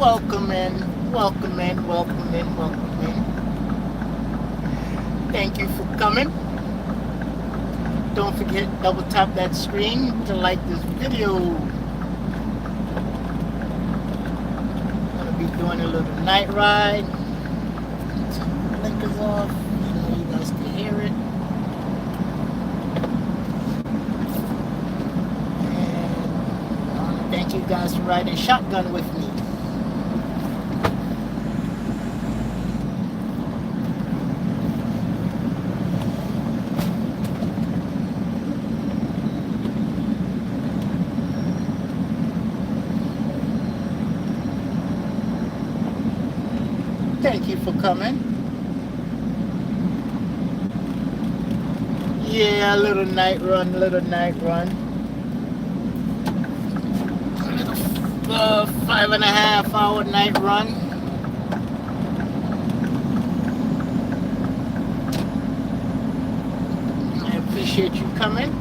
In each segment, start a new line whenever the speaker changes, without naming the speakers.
Welcome in, welcome in, welcome in, welcome in. Thank you for coming. Don't forget, double tap that screen to like this video. I'm gonna be doing a little night ride. Turn the blinkers off so you guys can hear it. And I want to thank you guys for riding shotgun with me. Thank you for coming. Yeah, little night run, little night run. A little 5.5 hour night run. I appreciate you coming.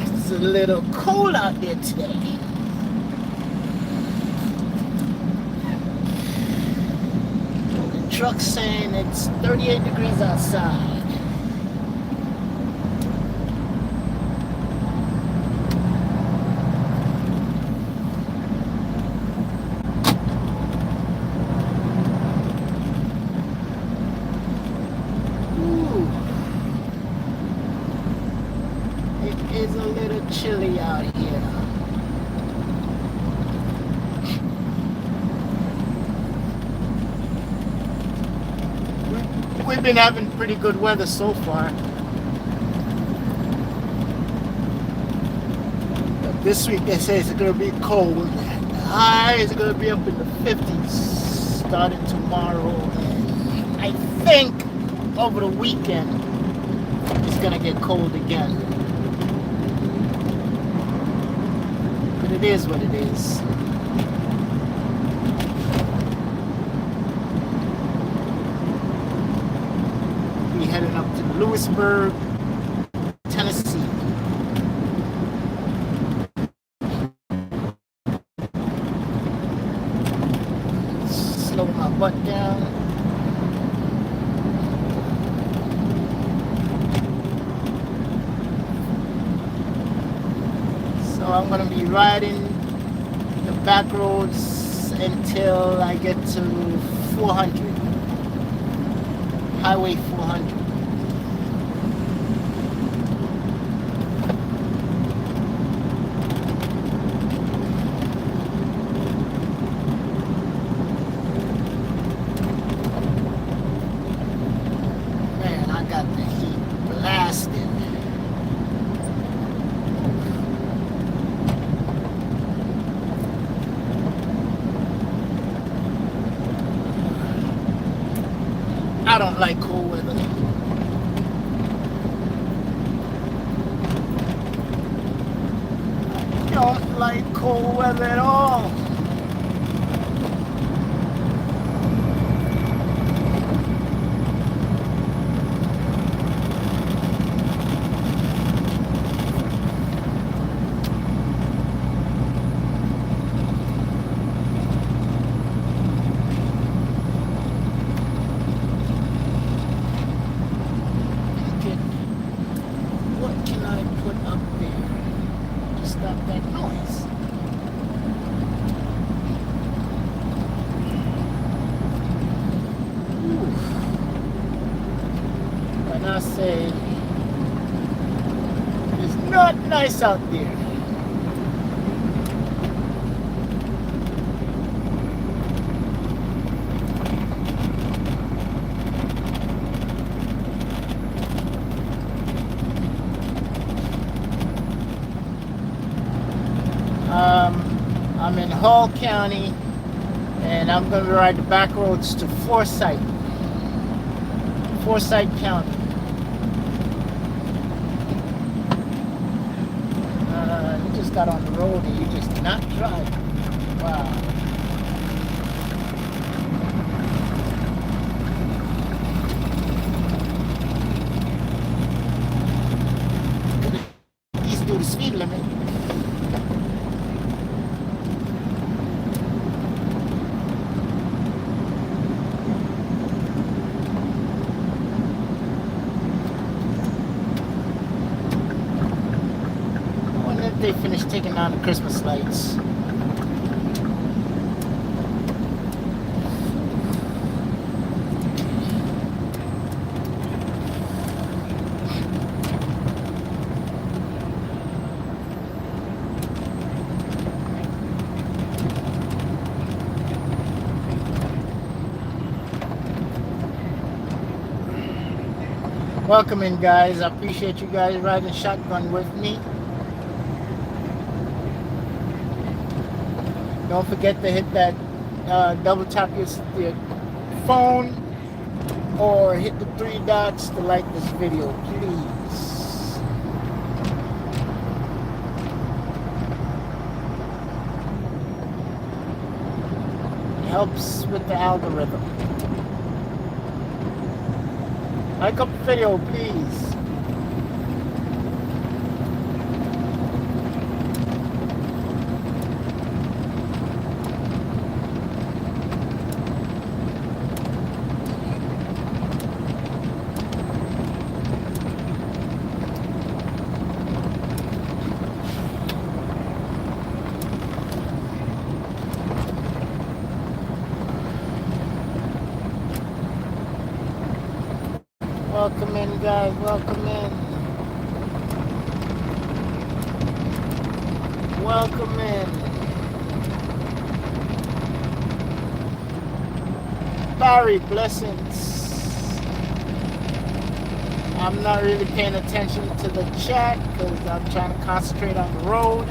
It's a little cold out there today. The truck's saying it's 38 degrees outside. Ooh. It is a little chilly out here. We've been having pretty good weather so far. But this week they say it's going to be cold. The high is going to be up in the 50s starting tomorrow. And I think over the weekend it's going to get cold again. But it is what it is. Heading up to Lewisburg, Tennessee. Slow my butt down. So I'm going to be riding the back roads until I get to 400. Highway 400. Man, I got the heat blasted. I don't like cold weather. I don't like cold weather at all. What can I put up there to stop that noise? Oof. When I say it's not nice out there. I'm in Hall County, and I'm going to ride the back roads to Forsyth County. You just got on the road and you just not driving. Wow. they finish taking down the Christmas lights. Welcome in, guys. I appreciate you guys riding shotgun with me. Don't forget to hit that double tap your phone or hit the 3 dots to like this video, please. It helps with the algorithm. Like up the video, please. Welcome in, guys. Welcome in. Welcome in. Barry, blessings. I'm not really paying attention to the chat because I'm trying to concentrate on the road.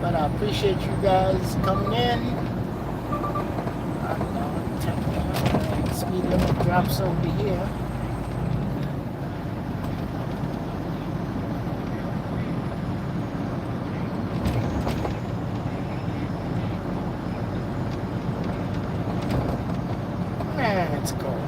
But I appreciate you guys coming in. Speed limit drops over here. It's cold.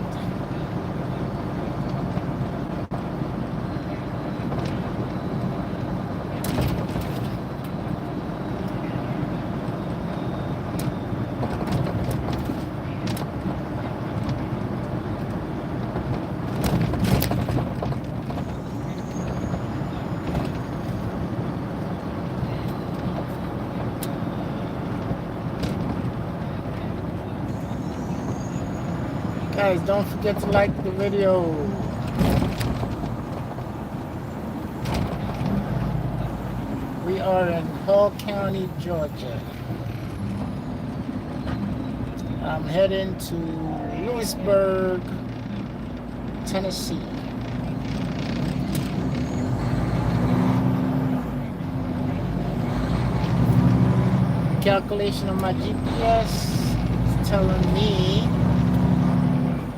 Guys, don't forget to like the video. We are in Hall County, Georgia. I'm heading to Lewisburg, Tennessee. Calculation of my GPS is telling me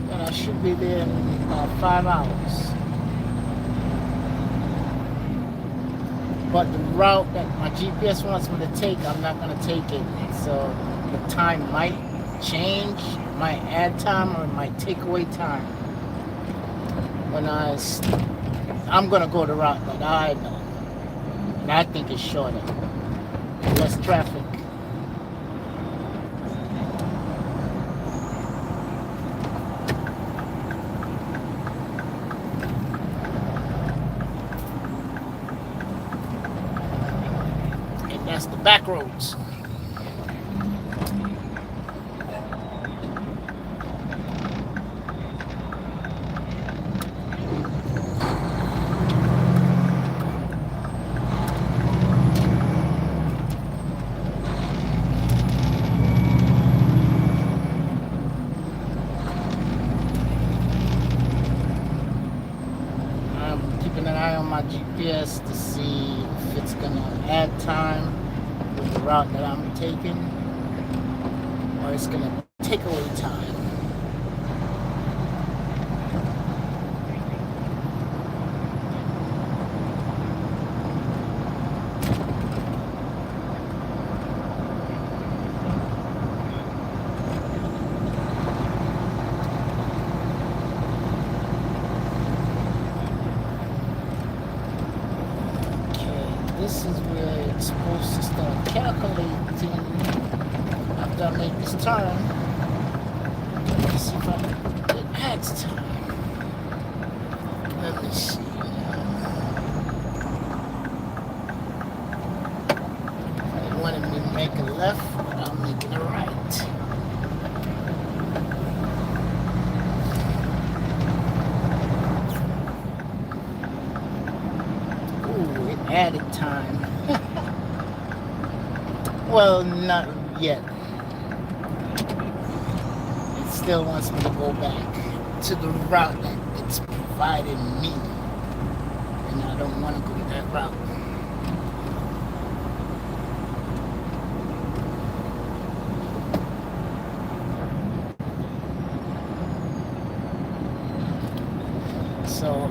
that I should be there in about 5 hours. But the route that my GPS wants me to take, I'm not going to take it. So the time might change, might add time, or it might take away time. When I'm going to go the route that I know. And I think it's shorter. Less traffic. That's the back roads. I'm keeping an eye on my GPS to see if it's gonna add time with the route that I'm taking, or it's gonna take away time. This is where it's supposed to start calculating after I make this turn. Let's see if it adds time. Let me see. time. Well, not yet. It still wants me to go back to the route that it's provided me. And I don't want to go that route. So,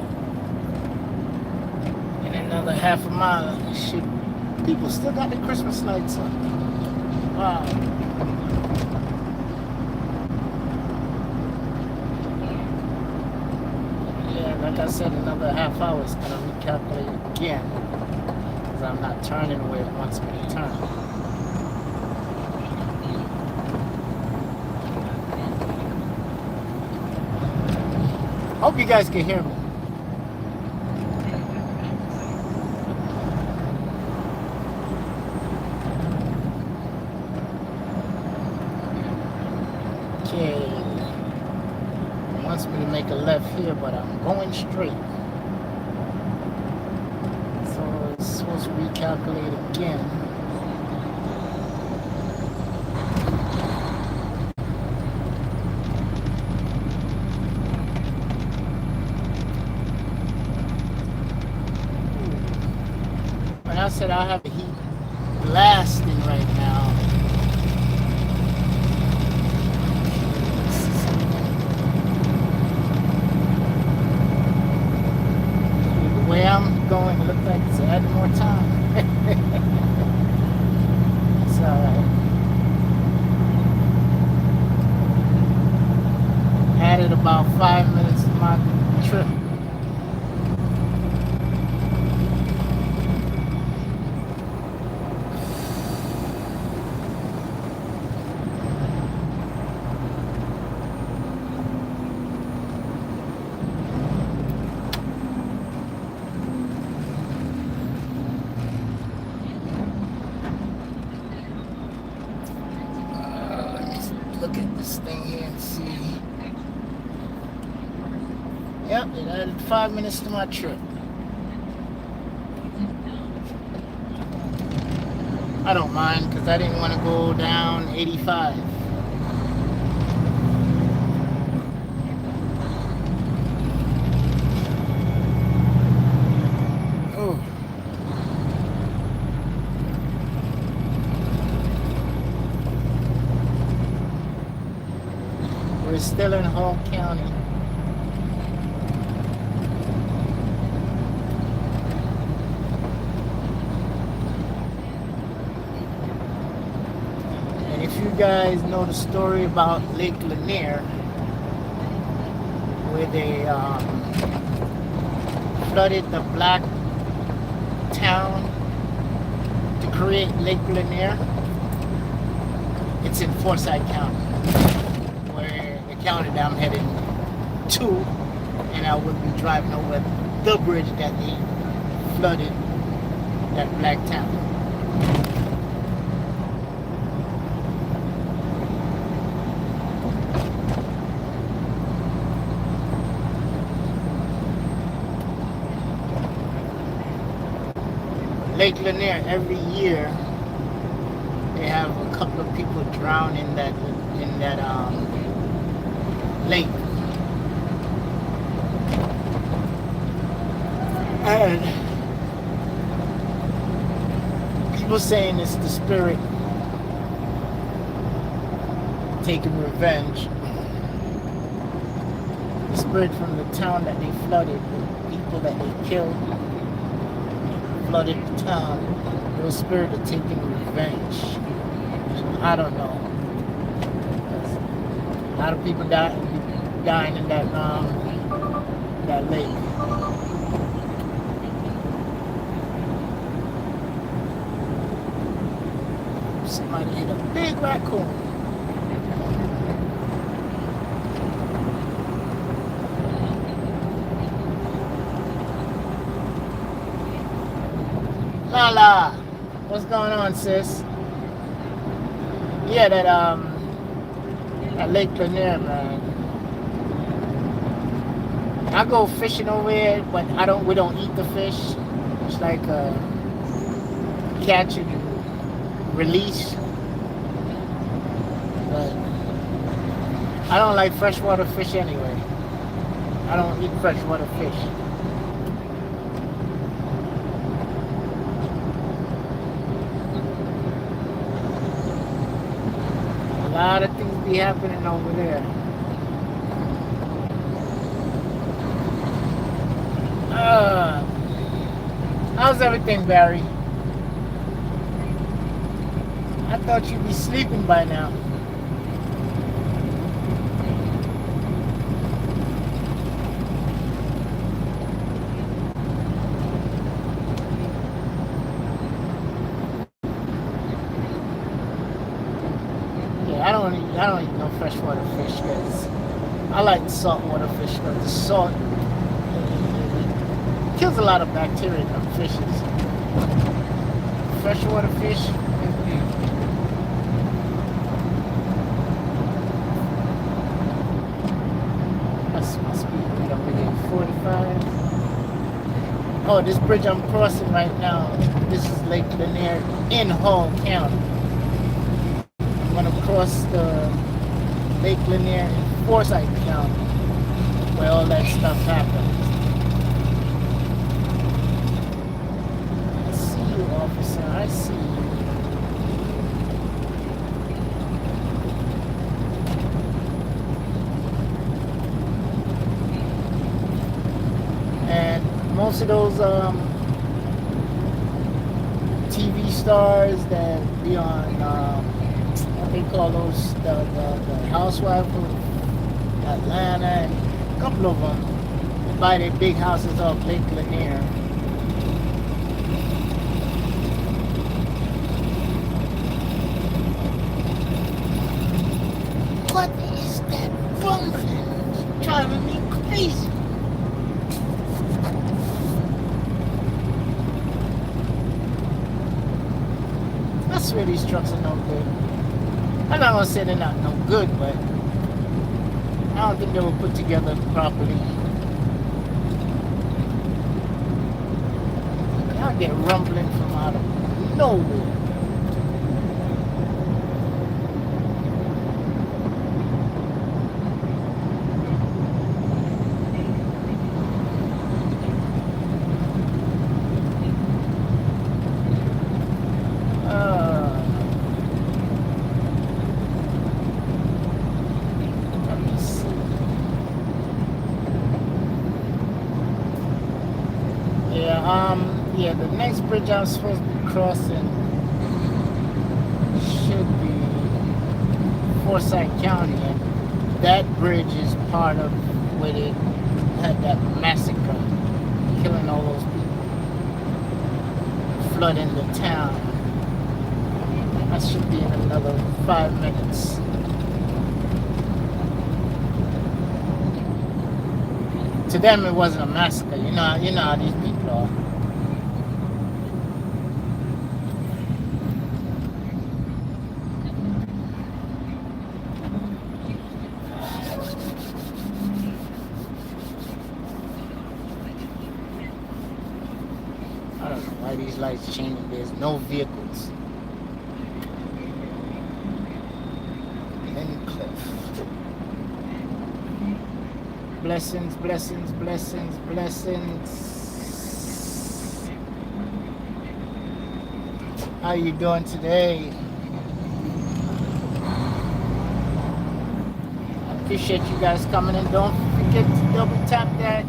in another half a mile, people still got the Christmas lights on. Wow. Yeah, like I said, another half hour is going to recalculate again. Because I'm not turning where it wants me to turn. Hope you guys can hear me. Okay. It wants me to make a left here, but I'm going straight. So it's supposed to recalculate again. I said I have the heat blasting right now. The way I'm going, it looks like it's adding more time. It's alright. Added about 5 minutes to my trip. Look at this thing here and see. Yep, it added 5 minutes to my trip. I don't mind because I didn't want to go down 85. Oh. We're still in Hall County. And if you guys know the story about Lake Lanier, where they flooded the black town to create Lake Lanier, it's in Forsyth County, county that I'm heading to, and I will be driving over the bridge that they flooded that black town. Lake Lanier, every year they have a couple of people drown in that lake. And people saying it's the spirit taking revenge. The spirit from the town that they flooded, the people that they killed, flooded the town. Those spirits are taking revenge. I don't know. A lot of people dying in that lake. Somebody hit a big raccoon. Lala, what's going on, sis? Yeah, that Lake Lanier, man. I go fishing over here, but we don't eat the fish. It's like catch and release. But I don't like freshwater fish anyway. I don't eat freshwater fish. A lot of things be happening over there. How's everything, Barry? I thought you'd be sleeping by now. Yeah, I don't eat no freshwater fish because I like saltwater fish because the salt kills a lot of bacteria in them fishes. Freshwater fish. That's my speed right over here, 45. Oh, this bridge I'm crossing right now, this is Lake Lanier in Hall County. I'm gonna cross the Lake Lanier in Forsyth County, where all that stuff happens. Officer, I see you. And most of those TV stars that be on what they call those the housewife of Atlanta, and a couple of them buy their big houses off Lake Lanier. What is that rumbling? It's driving me crazy. I swear these trucks are no good. I'm not gonna say they're not no good, but I don't think they were put together properly. Y'all get rumbling from out of nowhere. Yeah, the next bridge I'm supposed to be crossing should be Forsyth County, and that bridge is part of where they had that massacre, killing all those people, flooding the town. That should be in another 5 minutes. To them, it wasn't a massacre. You know how these people are. I don't know why these lights changing. There's no vehicles. Blessings, blessings, blessings, blessings. How you doing today? I appreciate you guys coming in. Don't forget to double tap that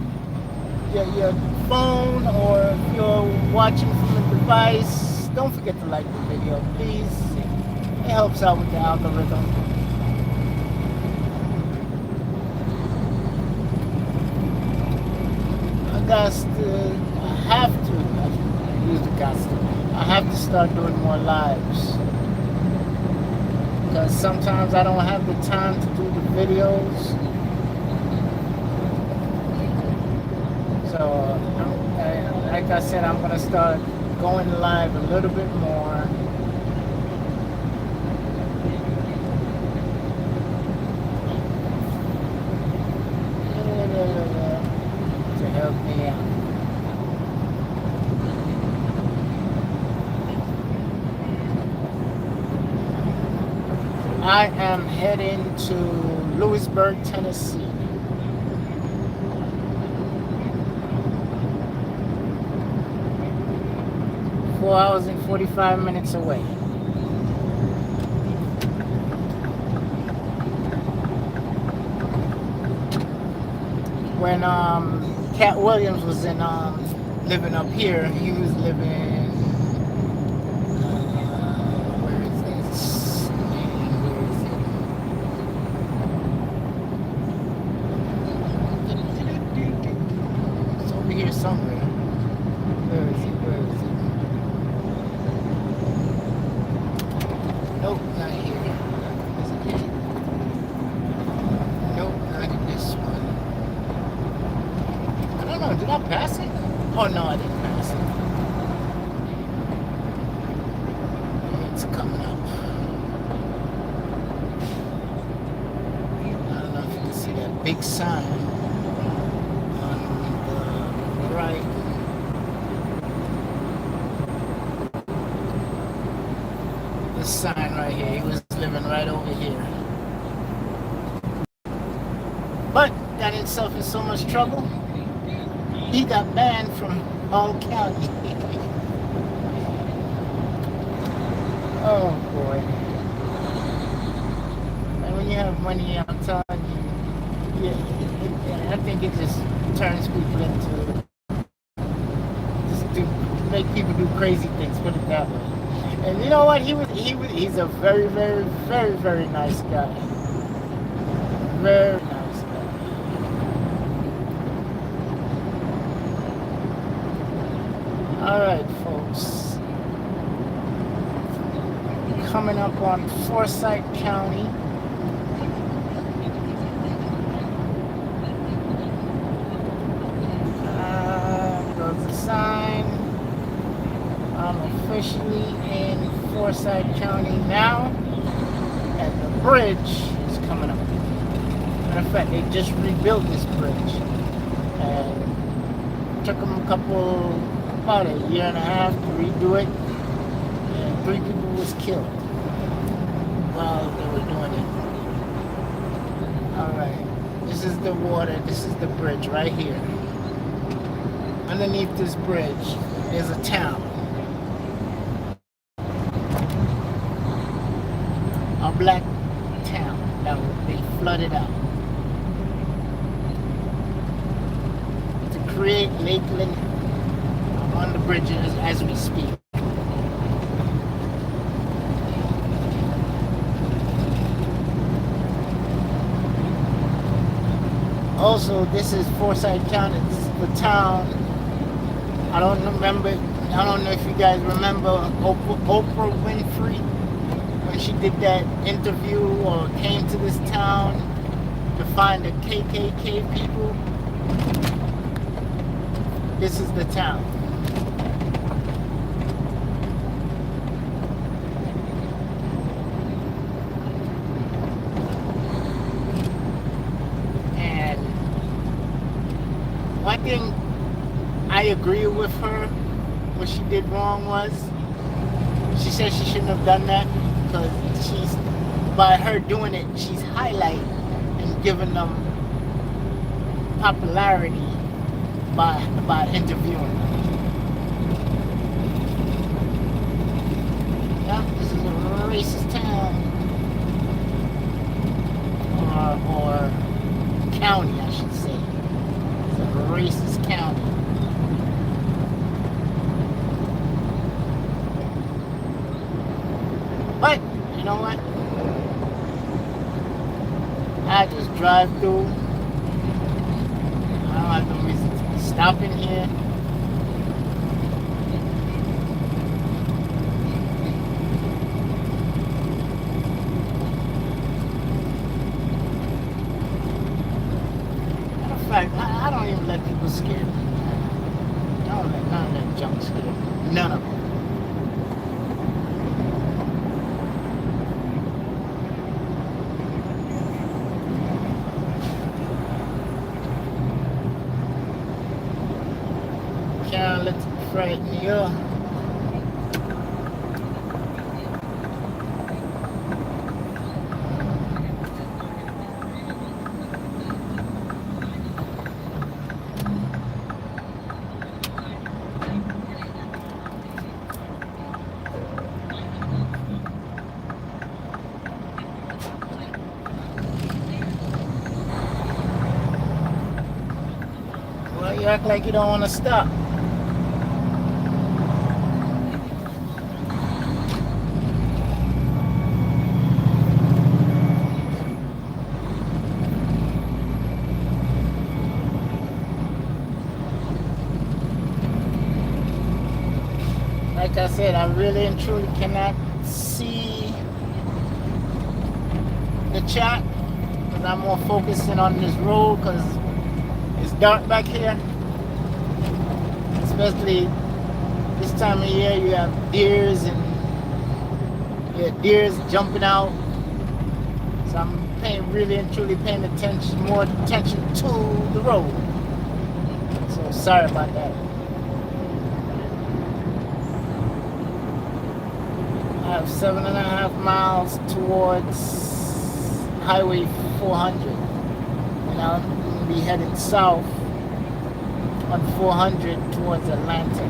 your phone, or if you're watching from a device, don't forget to like the video, please. It helps out with the algorithm. I have to start doing more lives, because sometimes I don't have the time to do the videos. So like I said, I'm gonna start going live a little bit more. To help me out. I am heading to Lewisburg, Tennessee. 4 hours and 45 minutes away. When Cat Williams was in living up here, he was living. Where is this? Where is it? It's over here somewhere. Where is it? Where is it? Nope, not here. Is it here? Nope, not in this one. I don't know, did I pass it? Oh no, I didn't pass it. It's coming up. I don't know if you can see that big sign on the right. This sign right here, he was living right over here. But that itself is so much trouble. He got banned from Hall County. Oh boy. And when you have money, I'm telling you, yeah, I think it just turns people into make people do crazy things, put it that way. And you know what? He's a very, very, very, very nice guy. Very nice guy. Alright, folks. Coming up on Forsyth County. Goes the sign. I'm officially in Forsyth County now, and the bridge is coming up. Matter of fact, they just rebuilt this bridge, and it took them about a year and a half to redo it, and 3 people was killed while they were doing it. Alright, this is the water, this is the bridge right here. Underneath this bridge is a town. A black town that will be flooded out to create Lakeland on the bridges as we speak. Also, this is Forsyth County. This is the town. I don't know if you guys remember Oprah Winfrey when she did that interview or came to this town to find the KKK people. This is the town. And one thing I agree with her, what she did wrong was, she said she shouldn't have done that because by her doing it, she's highlighting and giving them popularity by interviewing them. Yeah, this is a racist town. Or county, I should say. It's a racist county. But, you know what? I just drive through. I don't have no reason to be stopping here. Matter of fact, I don't even let people scare me. I don't let none of that junk scare me. None of them. Can't let it frighten you. You act like you don't want to stop. Like I said, I really and truly cannot see the chat because I'm more focusing on this road because it's dark back here. Especially this time of year, you have deers and deers jumping out. So I'm really and truly paying more attention to the road. So sorry about that. I have 7.5 miles towards Highway 400, and I'll be headed south on 400 towards Atlanta.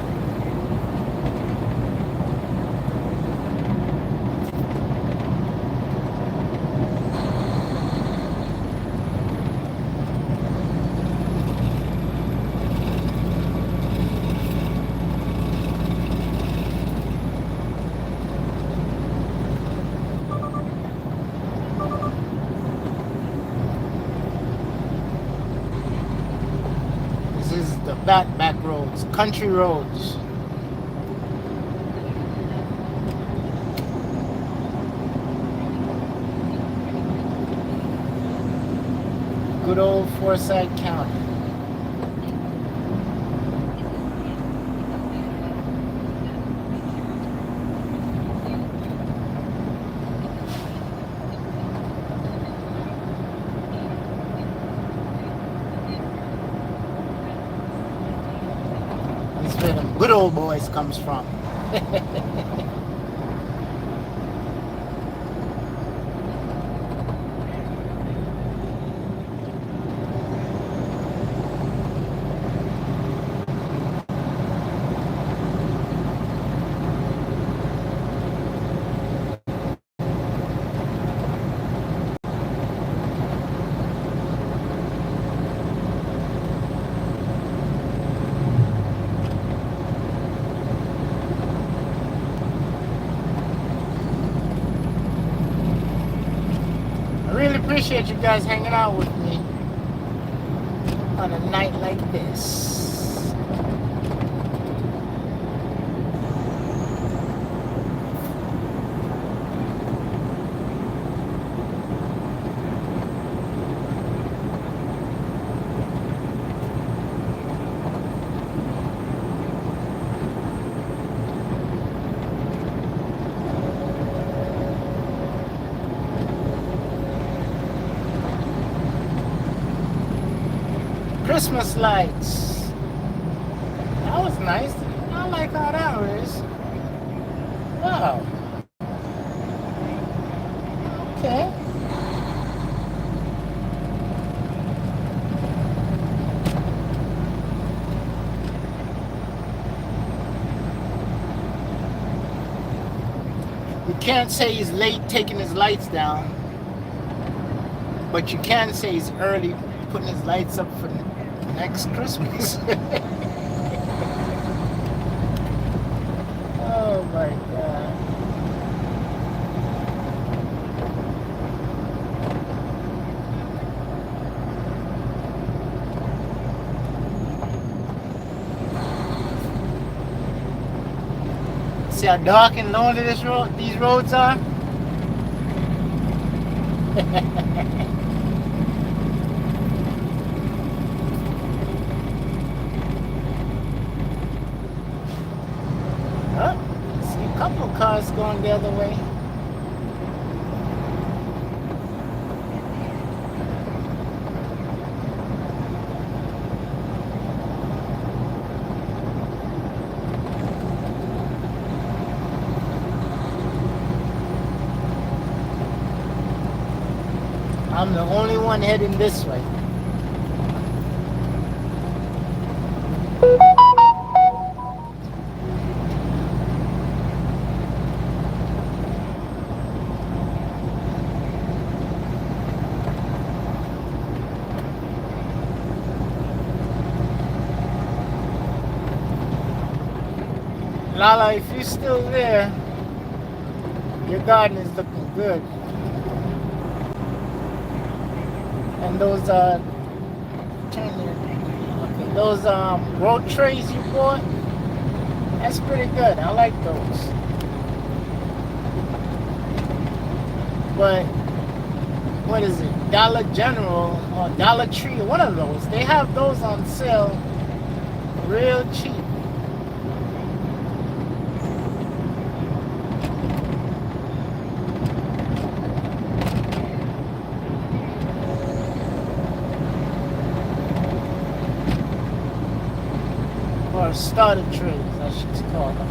Back roads, country roads. Good old Forsyth County. Where the good old boys comes from. Appreciate you guys hanging out with me on a night like this. Christmas lights. That was nice. I like how that is. Wow. Okay. You can't say he's late taking his lights down, but you can say he's early putting his lights up for next Christmas. Oh my God. See how dark and lonely these roads are? Cars going the other way. I'm the only one heading this way. Lala, if you're still there, your garden is looking good. And those those road trays you bought, that's pretty good. I like those. But what is it? Dollar General or Dollar Tree, one of those. They have those on sale real cheap. Or starter trays, I should call them.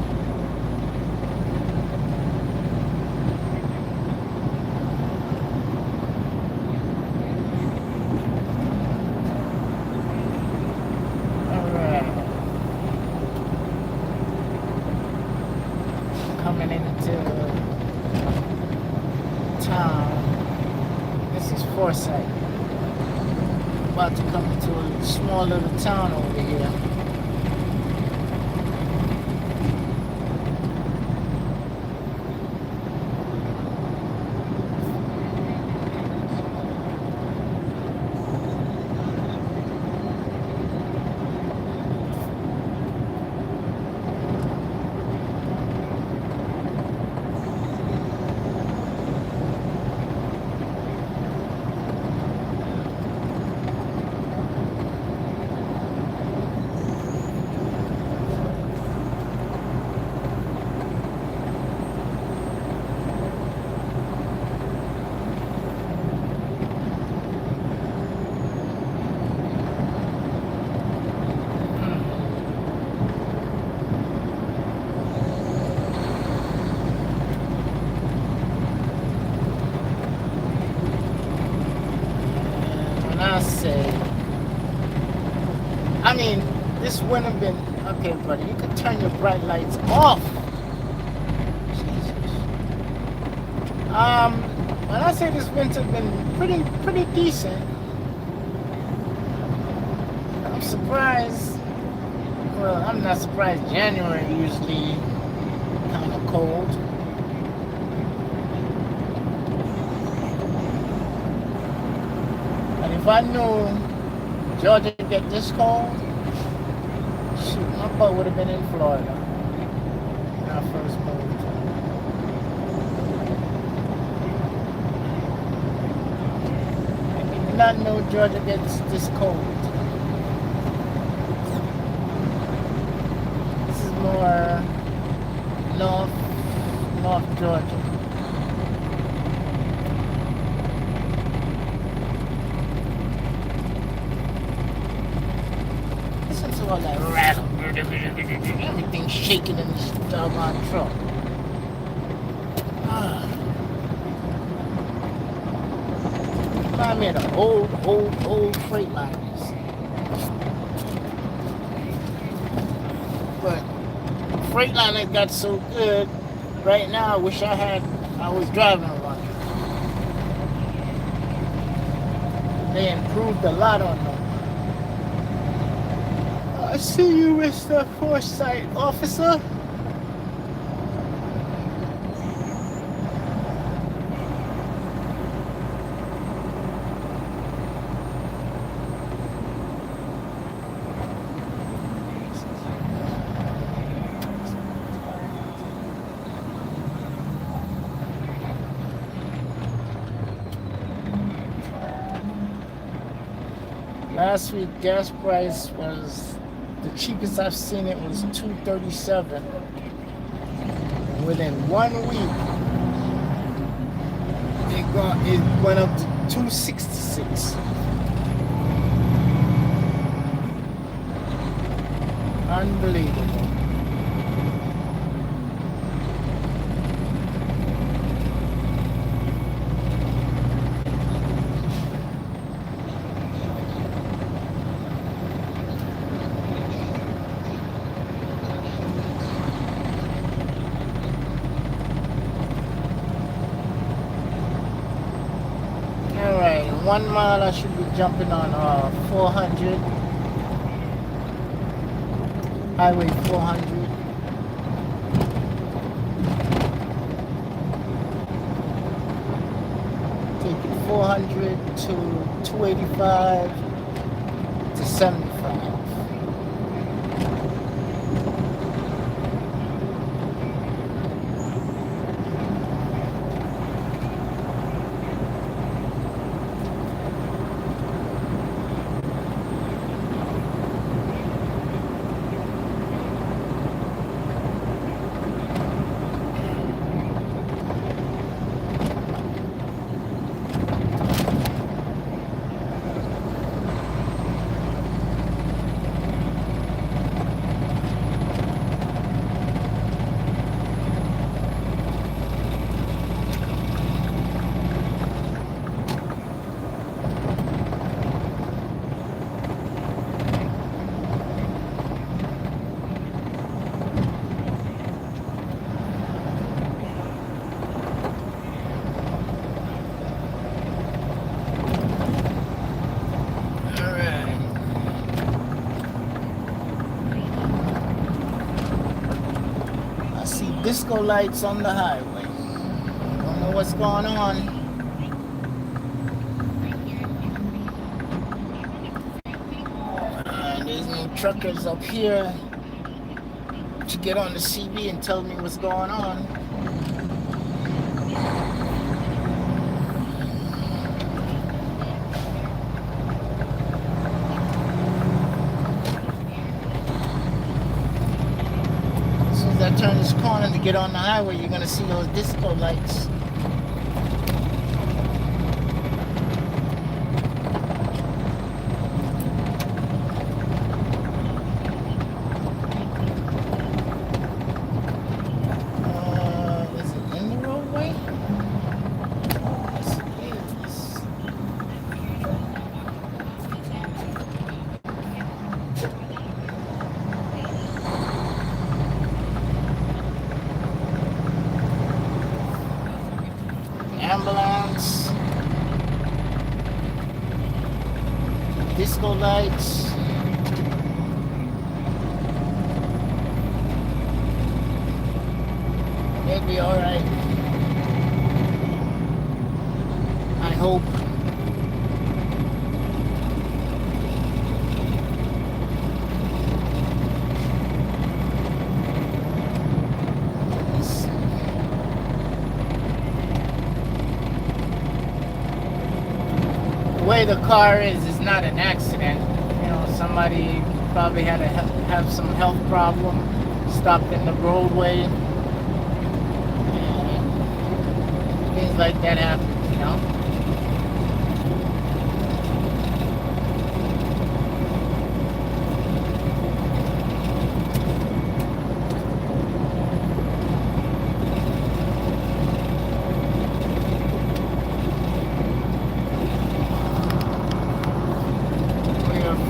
Alright. Coming into town. This is Forsyth. About to come into a small little town over here. I mean, this wouldn't have been okay, buddy. You could turn your bright lights off. Jesus. When I say this winter's been pretty decent, I'm surprised. Well, I'm not surprised. January usually kind of cold. And if I knew Georgia would get this cold, shoot, my butt would have been in Florida when I first moved. I did not know Georgia gets this cold. This is more North Georgia. All that rattle, everything's shaking in this doggone truck. I'm in an old Freightliners. But Freightliner got so good. Right now, I wish I was driving one. They improved a lot on them. I see you, Mr. Forsyth officer. Last week, gas price was the cheapest I've seen. It was $2.37. Within 1 week, it went up to $2.66. Unbelievable. Alright, 1 mile I should be jumping on 400. Highway 400. 400 to 285 to 75. Disco lights on the highway. Don't know what's going on. And there's no truckers up here to get on the CB and tell me what's going on. I turn this corner to get on the highway, you're gonna see those disco lights. Is it in the roadway? Yes, it is. Ambulance, disco lights, they'll be all right. I hope. The way the car is not an accident. You know, somebody probably had to have some health problem, stopped in the roadway, and things like that happen, you know.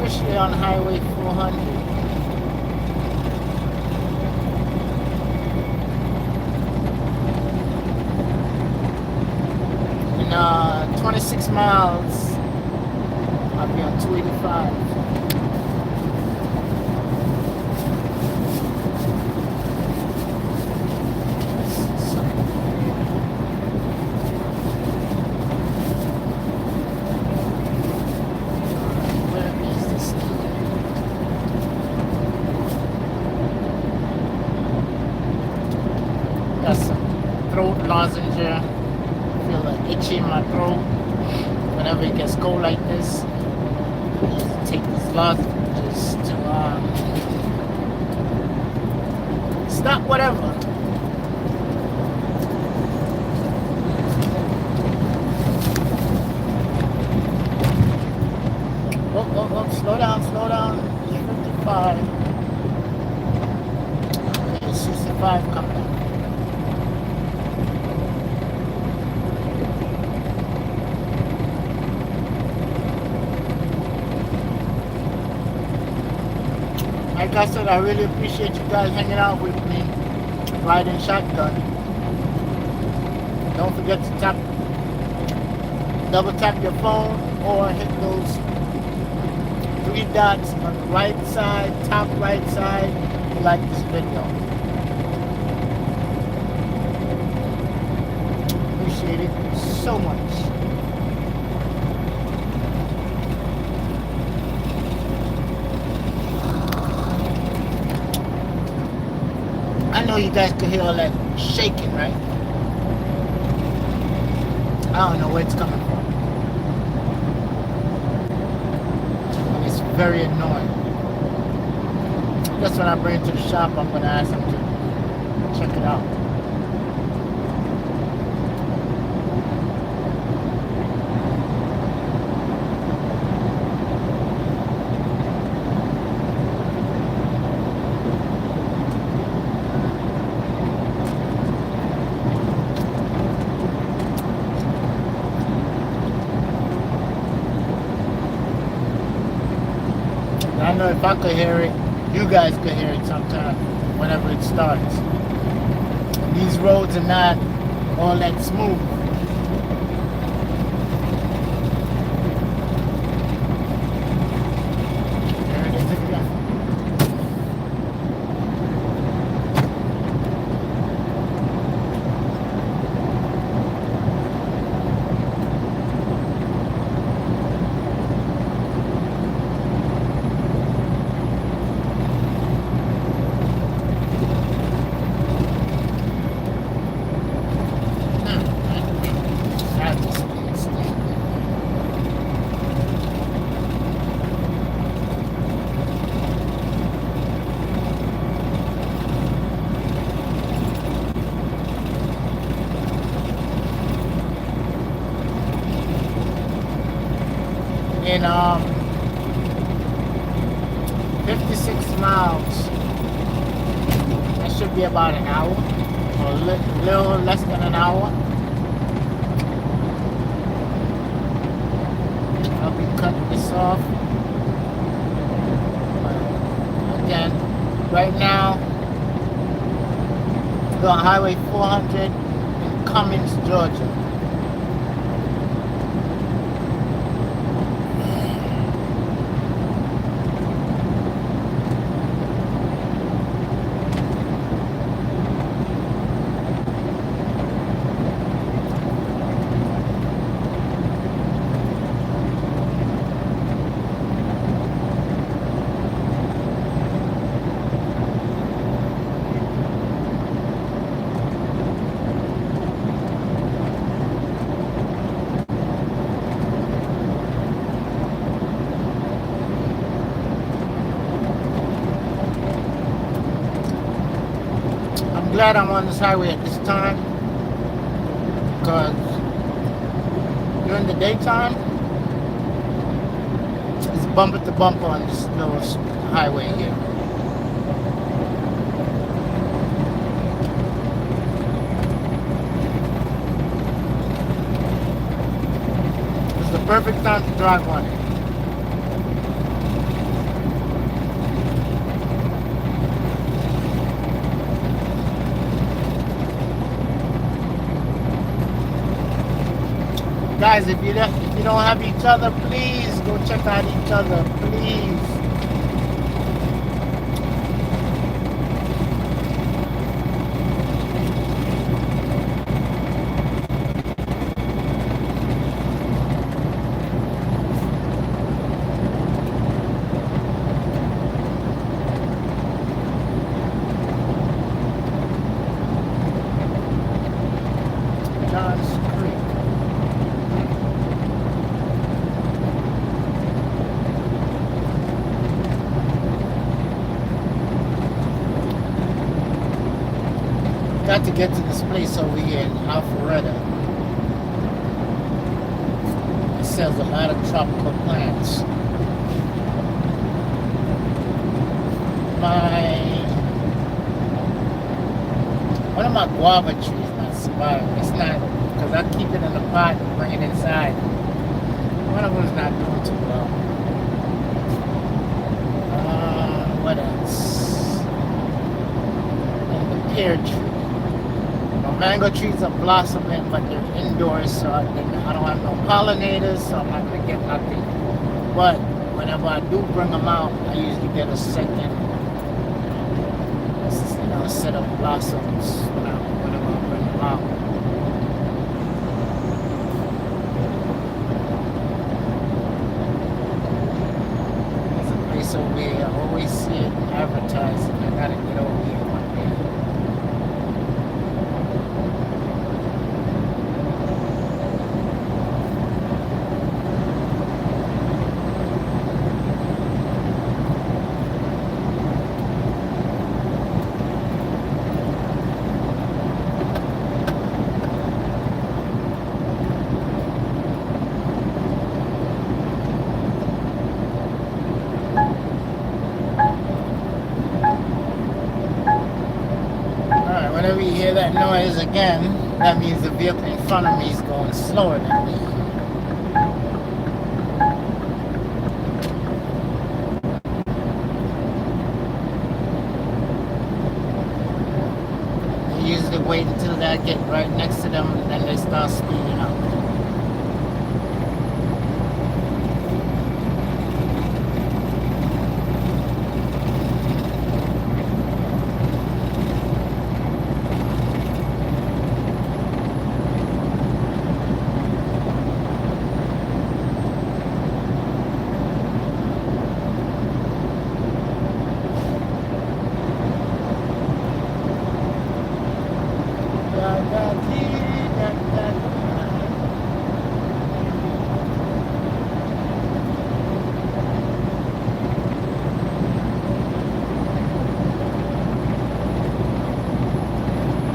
Officially on Highway 400. In 26 miles, I'll be on 285. Got some throat lozenge. I feel like itchy in my throat. Whenever it gets cold like this, I take these lozenges to stop whatever. Oh, slow down. It's 55. It's 65 coming. Like I said, I really appreciate you guys hanging out with me, riding shotgun. Don't forget to double tap your phone or hit those 3 dots on the right side, top right side, to like this video. Appreciate it so much. you guys could hear all that shaking, right? I don't know where it's coming from. And it's very annoying. Just when I bring it to the shop, I'm going to ask them to check it out. I know if I could hear it, you guys could hear it sometime whenever it starts. These roads are not all that smooth. There it is again. In 56 miles, that should be about an hour, or a little less than an hour. I'll be cutting this off. Again, right now, we're on Highway 400 in Cummins, Georgia. Glad I'm on this highway at this time, because during the daytime it's bumper to bumper on this little highway here. It's the perfect time to drive on it. Guys, if you don't have each other, please go check out each other, please. Got to get to this place over here in Alpharetta. It sells a lot of tropical plants. One of my guava trees not surviving. It's not, because I keep it in the pot and bring it inside. One of them's not doing too well. What else? And the pear tree. Mango trees are blossoming, but they're indoors, so I don't have no pollinators, so I'm not going to get nothing. But whenever I do bring them out, I usually get a second, set of blossoms whenever I bring them out. There's a place over here, I always see it advertised, and I got to get over here one day. that noise again, that means the vehicle in front of me is going slower than me. They usually wait until I get right next to them and then they start speeding up.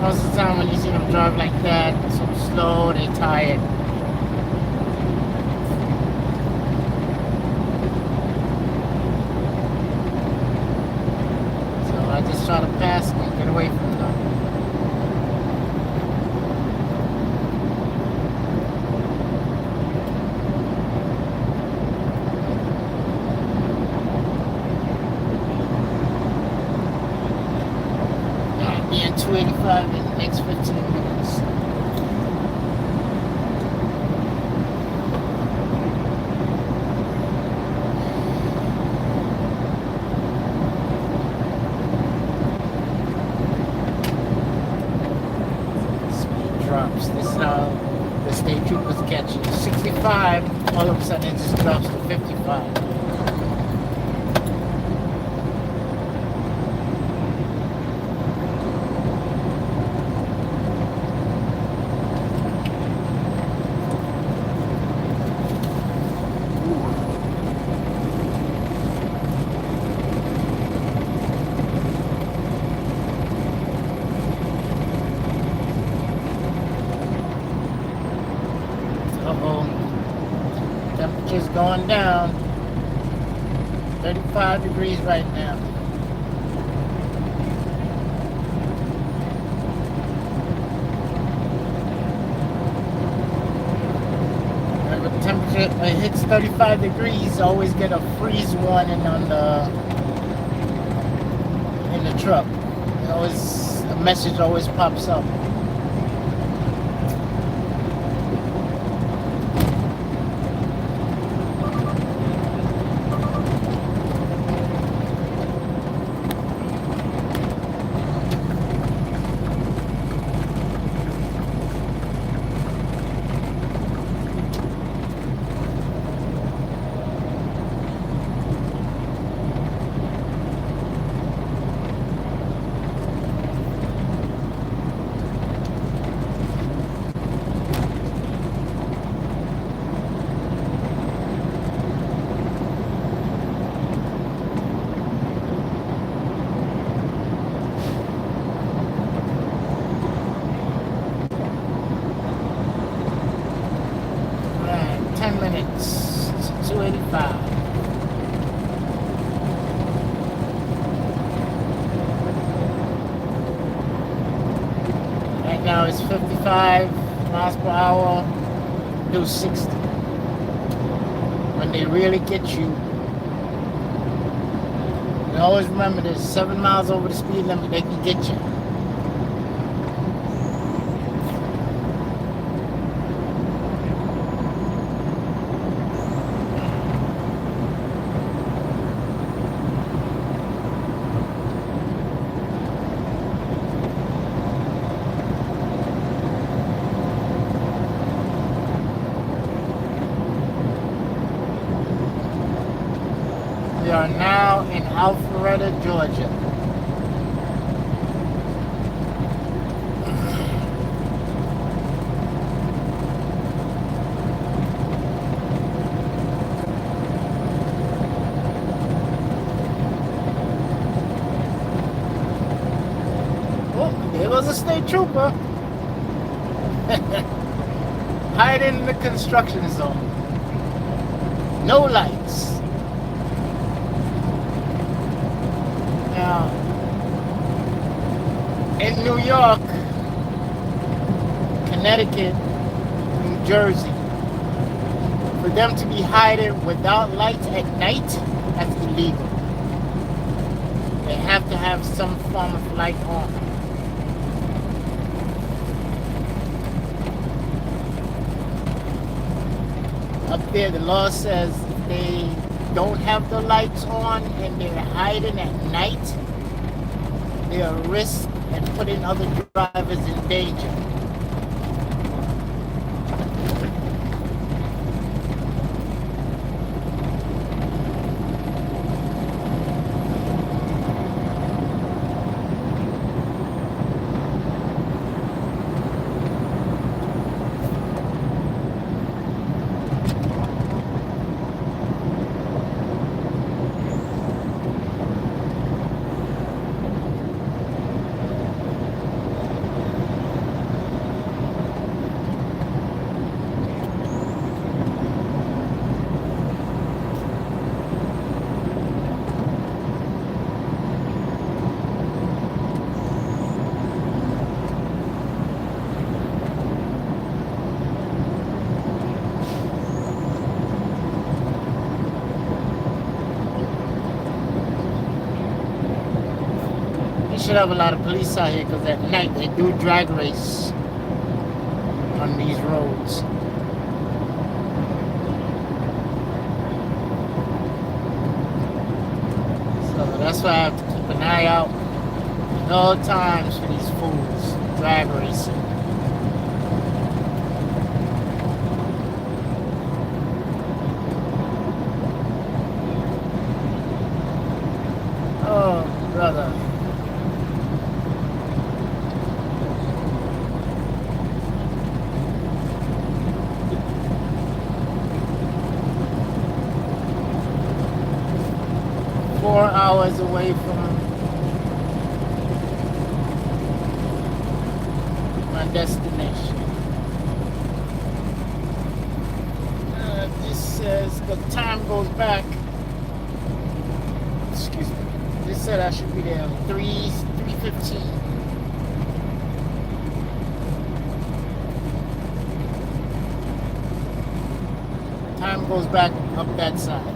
Most of the time when you see them drive like that, so slow, they're tired. So I just try to pass them and get away from them. I'll be in 285 in the next 15 minutes. Drops. This is how the state troopers catch you. 65, all of a sudden it just drops to 55. Uh-oh. Temperature's going down. 35 degrees right now. When the temperature hits 35 degrees, always get a freeze warning on in the truck. It always, a message always pops up. Right, 10 minutes, 285. Right now it's 55 miles per hour, do 60. When they really get you, you always remember there's 7 miles over the speed limit, they can get you. We are now in Alpharetta, Georgia. Oh, there goes a state trooper. Hiding in the construction zone. No lights. Now, in New York, Connecticut, New Jersey. For them to be hiding without lights at night, that's illegal. They have to have some form of light on. Up there, the law says if they don't have the lights on and they're hiding at night, they are a risk and putting other drivers in danger. Should have a lot of police out here because at night they do drag race on these roads. So that's why I have to keep an eye out at all times for these fools drag racing. Oh, brother. 4 hours away from my destination. This says the time goes back. Excuse me. This said I should be there at 3:15. Time goes back up that side.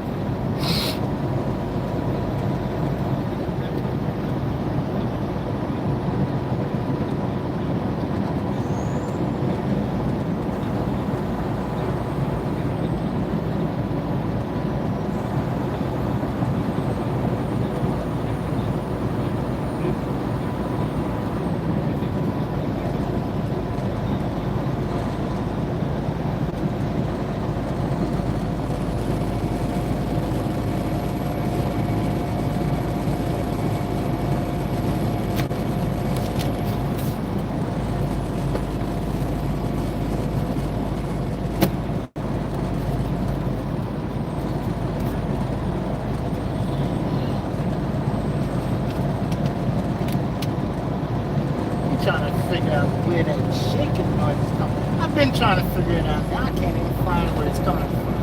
Trying to figure out where that shaking noise is coming from. I've been trying to figure it out. Now I can't even find where it's coming from.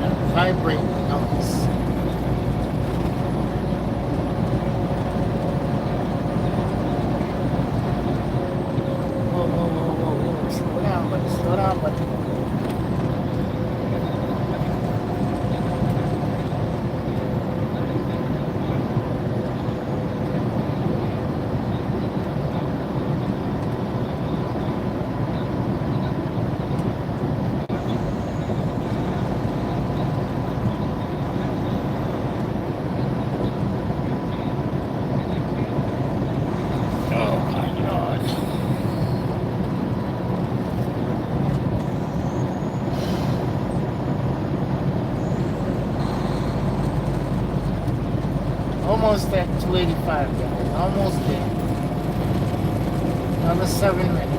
That vibrating noise. Whoa, whoa, whoa, whoa, whoa. Slow down, buddy. Slow down, buddy. Almost at 285, guys. Almost there. Another 7 minutes.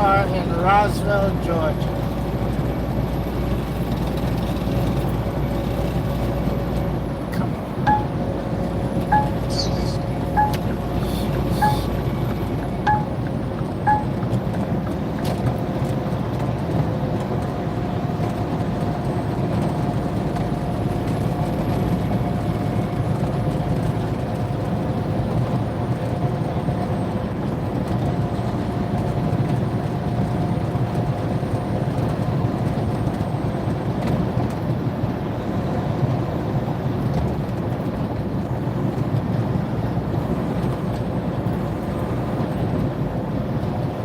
car in Roswell, Georgia. Come on.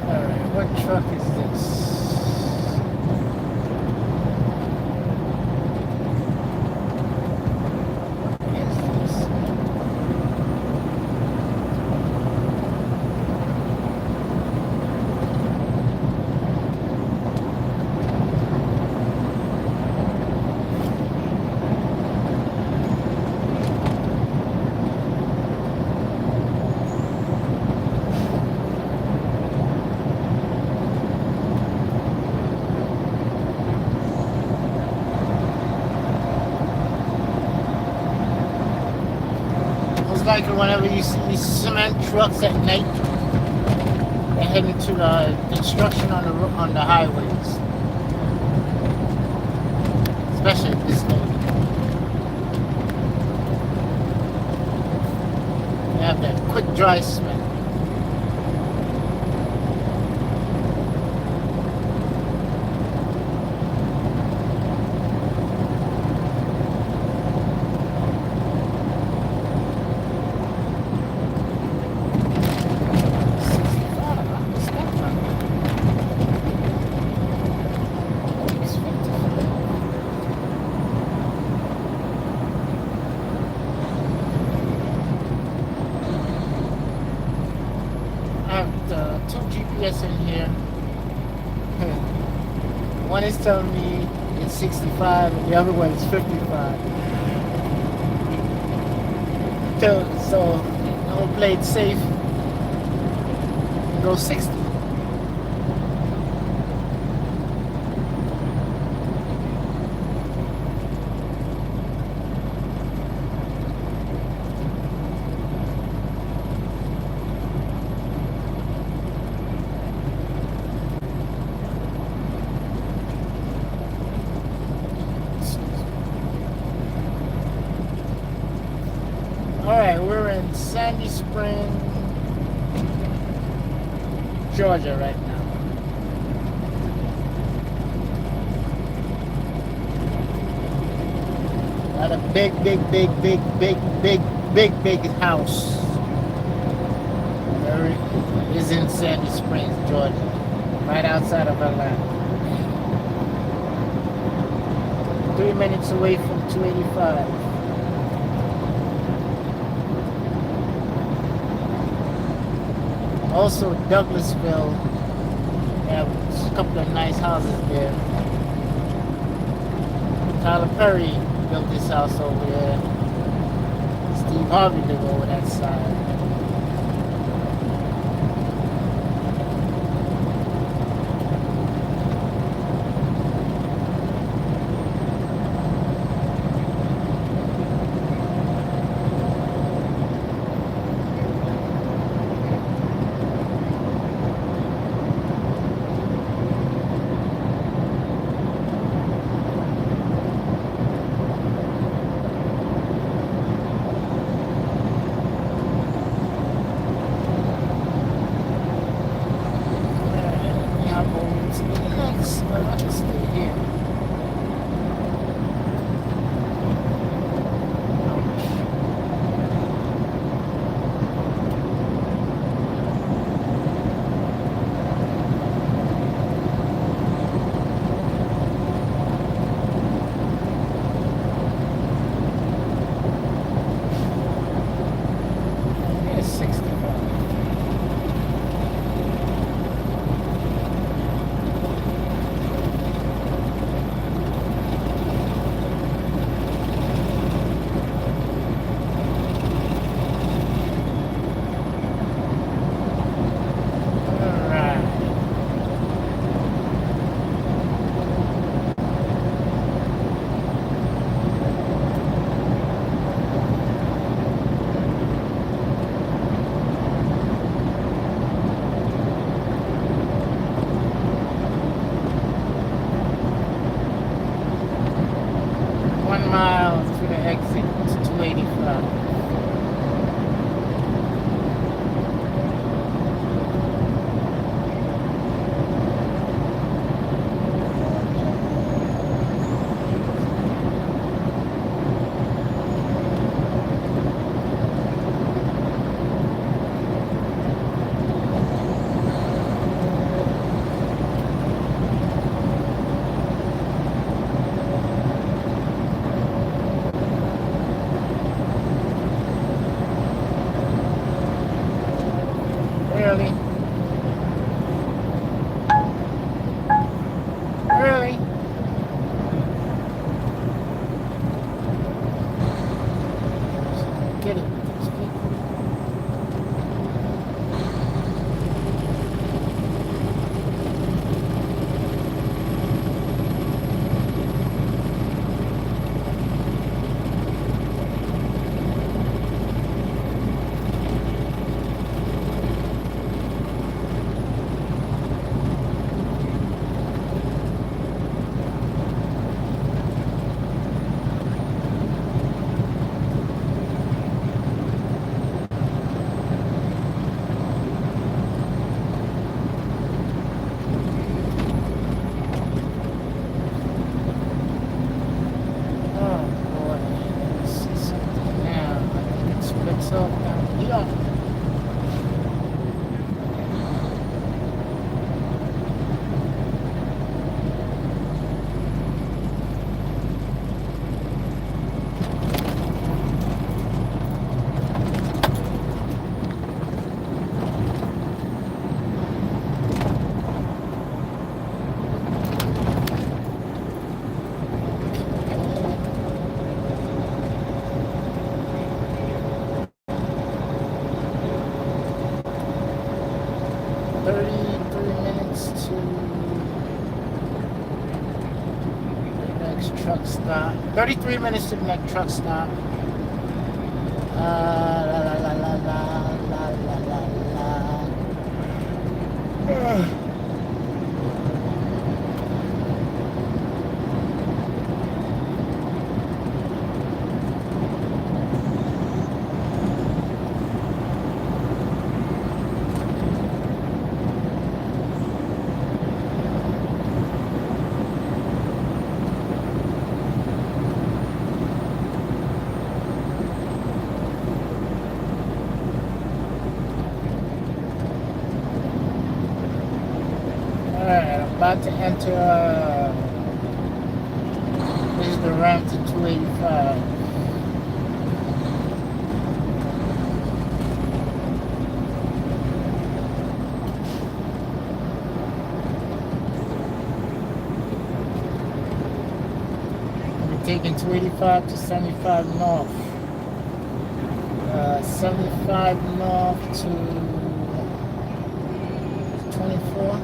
Alright, what truck is this? What is this? It's like whenever you see these cement trucks at night, they're heading to the construction on the highways, especially this day. They have that quick dry cement. I have two GPS in here. One is telling me it's 65 and the other one is 55. So I'm gonna play it safe and go 60. Alright, we're in Sandy Spring, Georgia right now. Got a big house. There it is in Sandy Springs, Georgia, right outside of Atlanta. 3 minutes away from 285. Also, Douglasville, they have a couple of nice houses there. Tyler Perry built this house over there. Steve Harvey lived over that side. minutes to the next truck stop. 33 minutes to the next truck stop. La la la la la la la la la. About to enter, this is the ramp to 285. We're taking 285 to 75 north. 75 north to 24.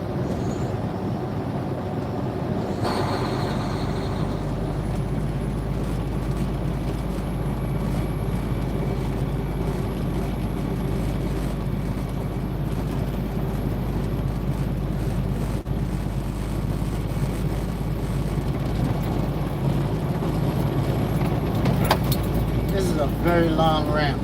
This is a very long ramp.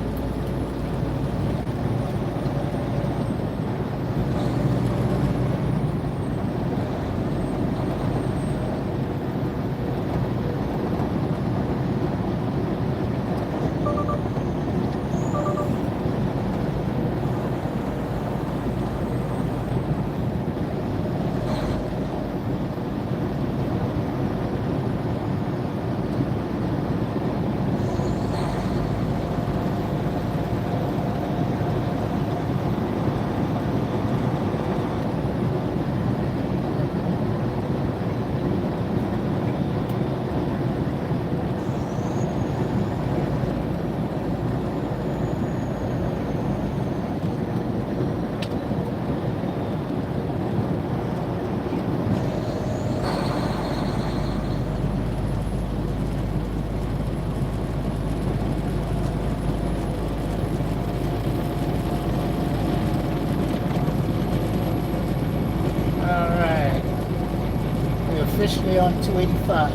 Officially on 285.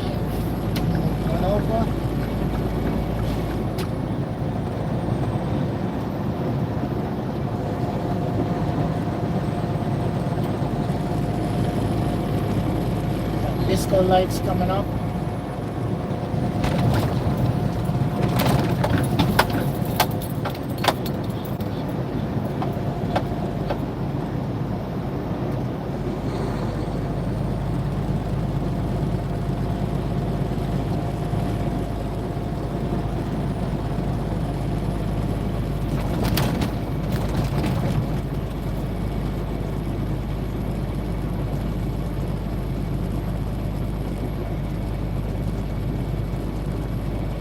Going over. Disco lights coming up.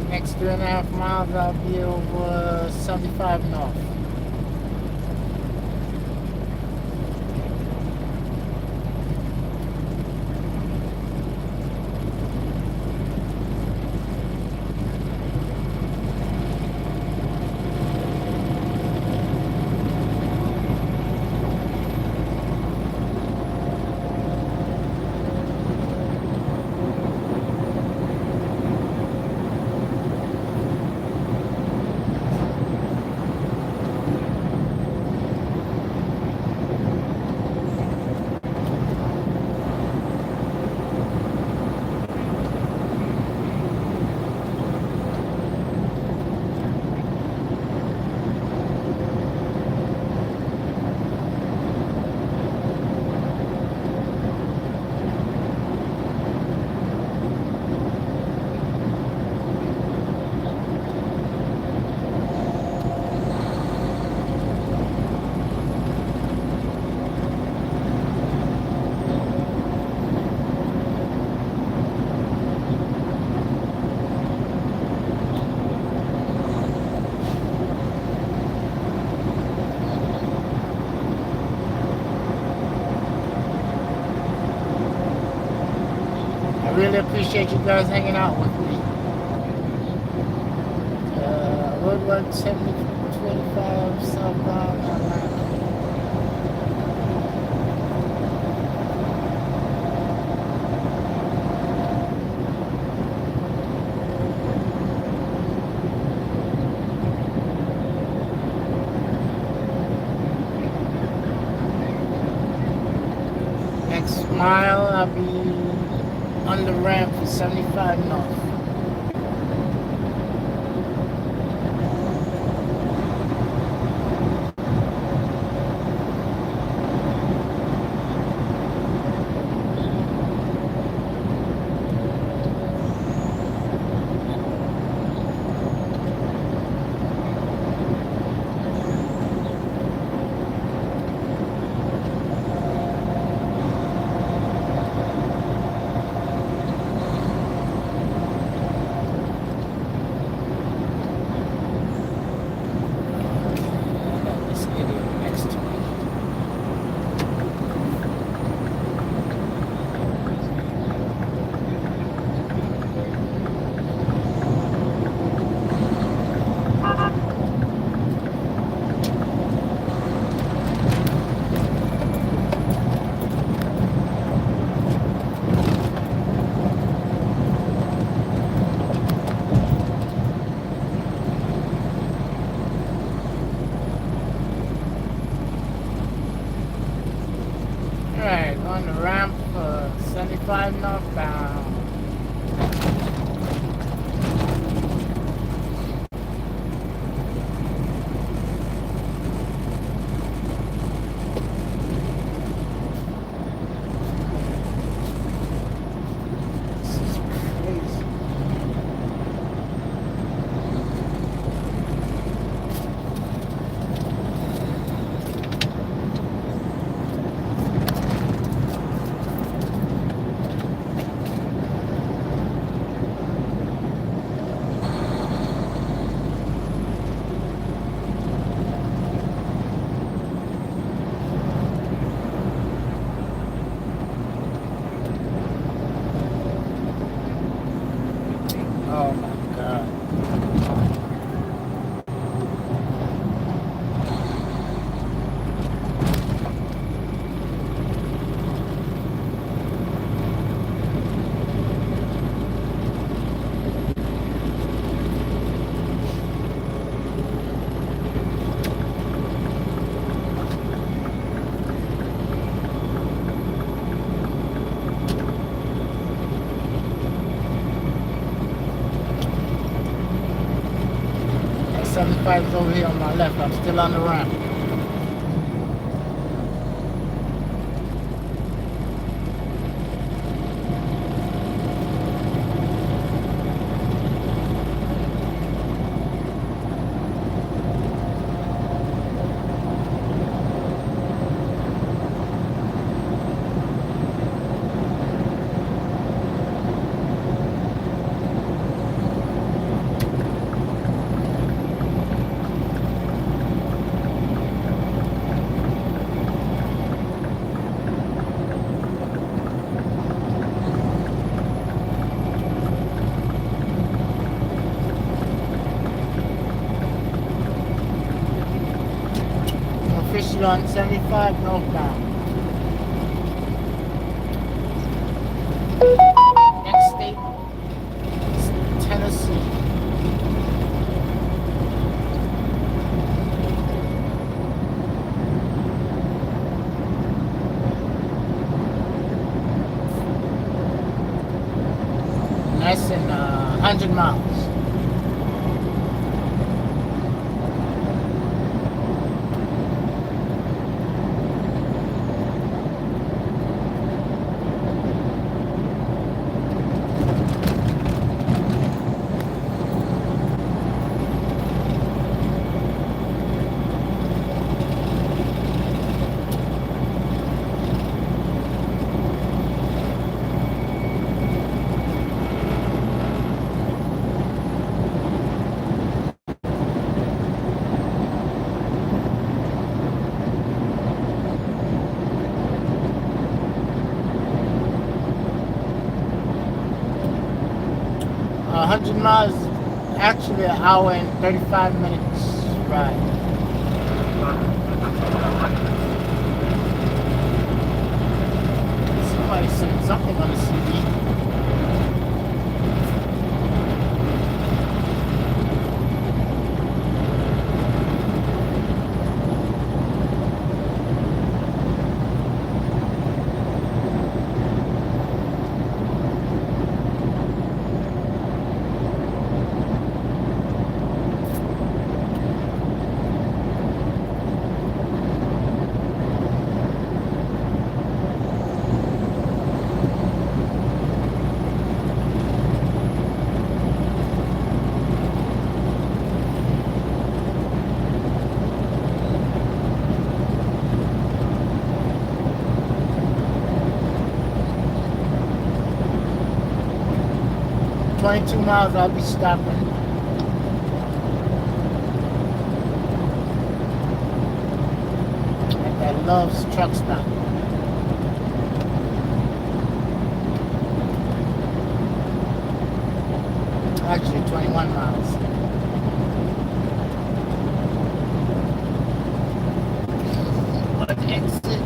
Next 3.5 miles, I'll be over 75 north. really appreciate you guys hanging out with me. Road 17025 southbound Atlanta. Next mile, I'll be on the ramp for 75 north. This idiot next to me. Alright, on the ramp for 75 northbound. This is crazy. Oh my god. That 75 is over here on my left. I'm still on the ramp. I'm officially on 75 northbound. Next state is Tennessee. That's in 100 miles. 100 miles, actually an hour and 35 minutes ride. Somebody said something on the CD. 22 miles, I'll be stopping. At that Love's truck stop. Actually, 21 miles. What exit?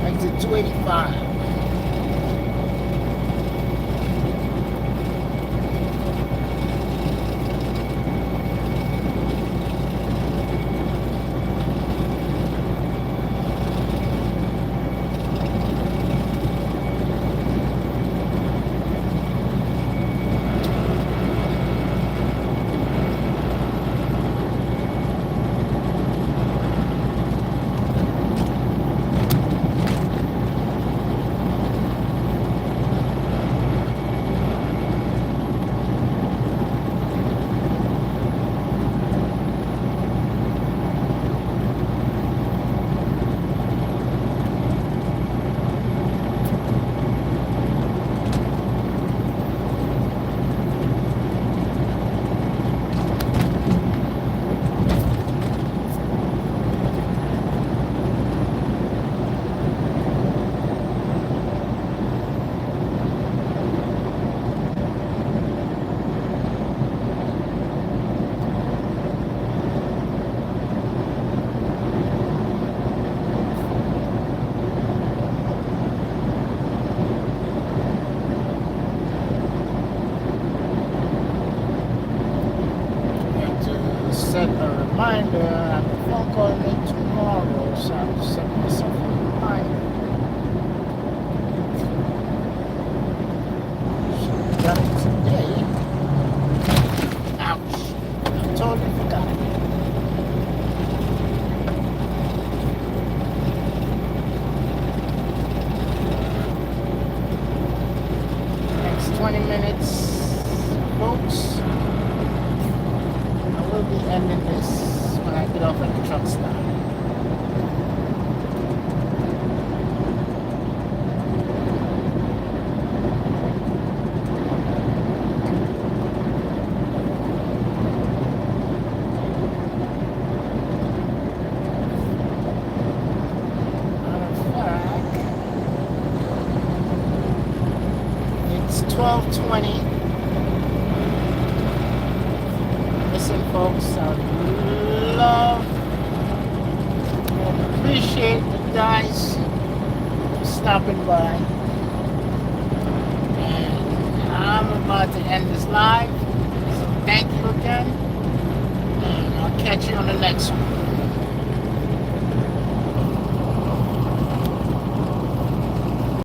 Exit 285. Set a reminder. I have a phone call me tomorrow, so I'm just setting myself a reminder. Should have done it today. Ouch. I totally forgot. Next 20 minutes, folks. We'll be ending this when I get off at the truck stop. It's 12:20. Listen, folks, I love and appreciate you guys for stopping by. And I'm about to end this live. So thank you again. And I'll catch you on the next one.